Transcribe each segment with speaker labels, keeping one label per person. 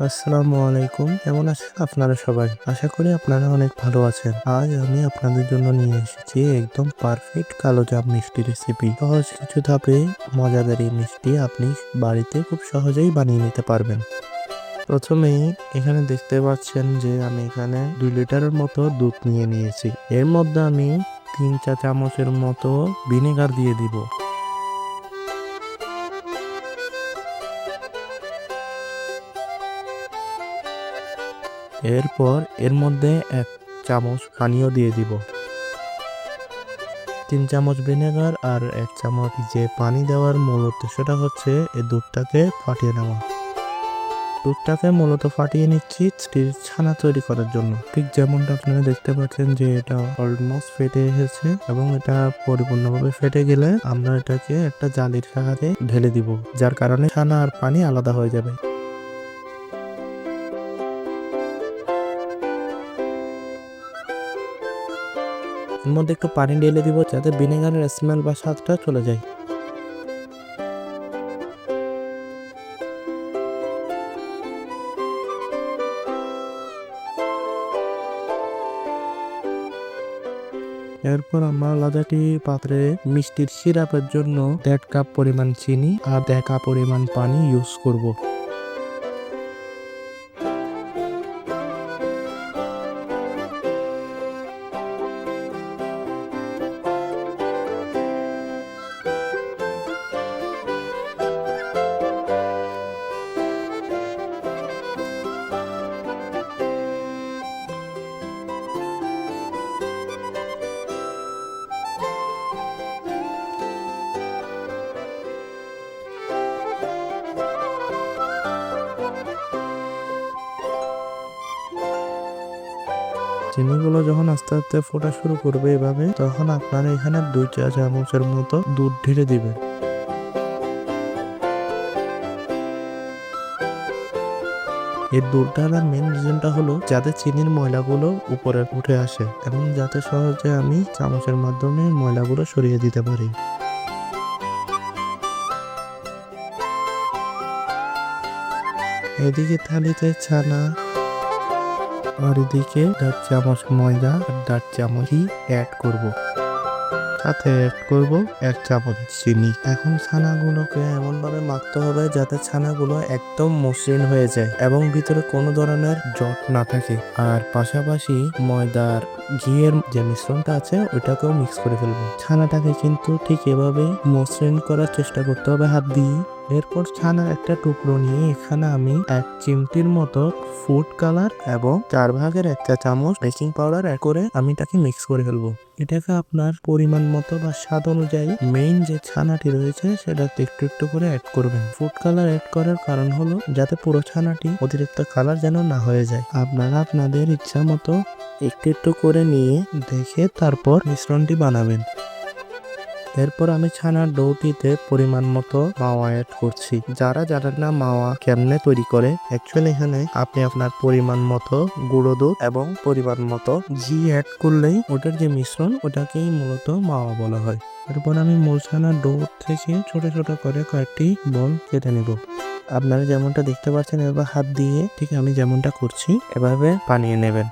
Speaker 1: আসসালামু আলাইকুম। কেমন আছেন আপনারা সবাই? আশা করি আপনারা অনেক ভালো আছেন। আজ আমি আপনাদের জন্য নিয়ে এসেছি একদম পারফেক্ট কালোজাম মিষ্টি রেসিপি। সহজ কিছু ধাপে মজাদার এই মিষ্টি আপনি বাড়িতে খুব সহজেই বানিয়ে নিতে পারবেন। প্রথমেই এখানে দেখতে পাচ্ছেন যে আমি এখানে 2 লিটারের মতো দুধ নিয়ে নিয়েছি। এর মধ্যে আমি 3 চা চামচের মতো ভিনেগার দিয়ে দিব। এরপর এর মধ্যে 1 চামচ পানিও দিয়ে দিব। 3 চামচ ভিনেগার আর 1 চামচ যে পানি দেওয়ার মূল উদ্দেশ্যটা হচ্ছে এই দুধটাকে ফাটিয়ে নেওয়া। দুধটাকে মূলত ফাটিয়ে নিচ্ছি ছানা তৈরি করার জন্য। ঠিক যেমনটা আপনারা দেখতে পাচ্ছেন যে এটা অলমোস্ট ফেটে এসেছে এবং এটা পরিপূর্ণভাবে ফেটে গেলে আমরা এটাকে একটা জালির সাহায্যে ঢেলে দিব, যার কারণে ছানা আর পানি আলাদা হয়ে যাবে। এর মধ্যে একটু পানি ঢেলে দিব যাতে ভিনেগারের স্মেল বা স্বাদটা চলে যায়। এরপর আমরা আলাদা একটি পাত্রে মিষ্টির সিরাপের জন্য 1.5 কাপ পরিমাণ চিনি আর 1.5 কাপ পরিমাণ পানি ইউজ করব। চিনিগুলো যখন আস্তে আস্তে ফোটা শুরু করবে এভাবে, তখন আপনারা এখানে 2 চা চামচের মতো দুধ ঢেলে দিবেন। এই দুধটার মেন রিজনটা হলো যাতে চিনির ময়লাগুলো উপরে উঠে আসে এবং যাতে সহজে আমি চামচের মাধ্যমে ময়লাগুলো সরিয়ে দিতে পারি। এদিকে থালিতে ছানা আর এদিকে 1.5 চামচ ময়দা আর 1.5 চামচ ঘি অ্যাড করব। সাথে অ্যাড করব 1 চামচ চিনি। এখন ছানাগুলোকে এমন ভাবে মাখতে হবে যাতে ছানাগুলো একদম মসৃণ হয়ে যায় এবং ভিতরে কোনো ধরনের জট না থাকে। আর পাশাপাশি ময়দার ঘিয়ের যে মিশ্রণটা আছে ওইটাকেও মিক্স করে ফেলবো। ছানাটাকে কিন্তু ঠিক এভাবে মসৃণ করার চেষ্টা করতে হবে হাত দিয়ে। এরপর ছানার একটা টুকরো নিয়ে এখানে আমি 1 চিমটির মতো ফুড কালার এবং 1/4 চা চামচ বেকিং পাউডার অ্যাড করে আমি এটাকে মিক্স করে ফেলবো। এটাকে আপনার পরিমাণ মতো বা স্বাদ অনুযায়ী মেইন যে ছানাটি রয়েছে সেটাতে একটু একটু করে অ্যাড করবেন। ফুড কালার অ্যাড করার কারণ হলো যাতে পুরো ছানাটি অতিরিক্ত কালার যেন না হয়ে যায়। আপনারা আপনাদের ইচ্ছা মতো একটু একটু করে নিয়ে দেখে তারপর মিশ্রণটি বানাবেন। এরপর আমি ছানার ডোটিতে পরিমাণ মতো মাওয়া অ্যাড করছি। যারা জানেন না মাওয়া কেমনে তৈরি করে, অ্যাকচুয়ালি এখানে আপনি আপনার পরিমাণ মতো গুঁড়ো দুধ এবং পরিমাণ মতো ঘি অ্যাড করলেই ওটার যে মিশ্রণ ওটাকেই মূলত মাওয়া বলা হয়। এরপর আমি মূল ছানার ডো থেকে ছোট ছোট করে কয়েকটি বল কেটে নেব। আপনারা যেমনটা দেখতে পাচ্ছেন এবার হাত দিয়ে ঠিক আমি যেমনটা করছি এভাবে বানিয়ে নেবেন।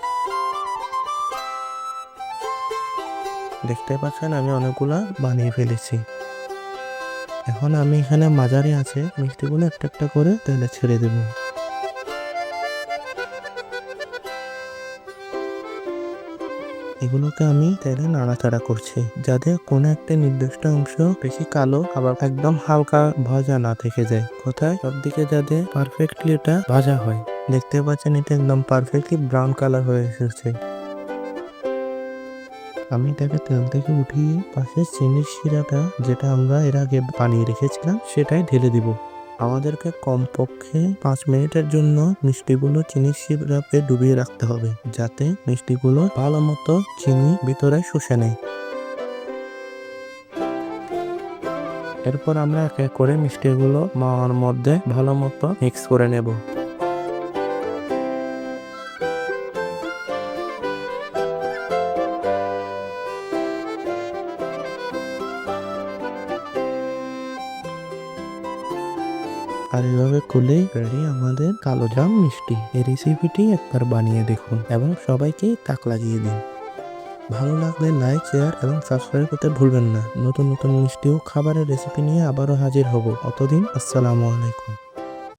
Speaker 1: দেখতে পাচ্ছেন আমি অনেকগুলা বানিয়ে ফেলেছি। এখন আমি এখানে মাঝারি আছে মিষ্টিগুলো একটা একটা করে তেলে ছেড়ে দেব। এগুলোকে আমি তেলে নাড়াচাড়া করছি যাতে কোনো একটা নির্দিষ্ট অংশ বেশি কালো আবার একদম হালকা ভাজা না থেকে যায়। কোথায় সব দিকে যাতে পারফেক্টলি এটা ভাজা হয়। দেখতে পাচ্ছেন এটা একদম পারফেক্টলি ব্রাউন কালার হয়ে এসেছে। আমি এটাকে তেল থেকে উঠিয়ে পাশে চিনির শিরাটা যেটা আমরা এর আগে বানিয়ে রেখেছিলাম সেটাই ঢেলে দিব। আমাদেরকে কমপক্ষে 5 মিনিটের জন্য মিষ্টিগুলো চিনির সিরাপে ডুবিয়ে রাখতে হবে যাতে মিষ্টিগুলো ভালো মতো চিনি ভিতরে শুষে নেয়। এরপর আমরা এক এক করে মিষ্টিগুলো মাওয়ার মধ্যে ভালো মতো মিক্স করে নেব। আর এভাবে এভাবে খুলে রেডি আমাদের কালো জাম মিষ্টি। এই রেসিপিটি একবার বানিয়ে দেখুন এবং সবাইকে তাক লাগিয়ে দিন। ভালো লাগলে লাইক, শেয়ার এবং সাবস্ক্রাইব করতে ভুলবেন না। নতুন নতুন মিষ্টি ও খাবারের রেসিপি নিয়ে আবারও হাজির হব। অতদিন আসসালামু আলাইকুম।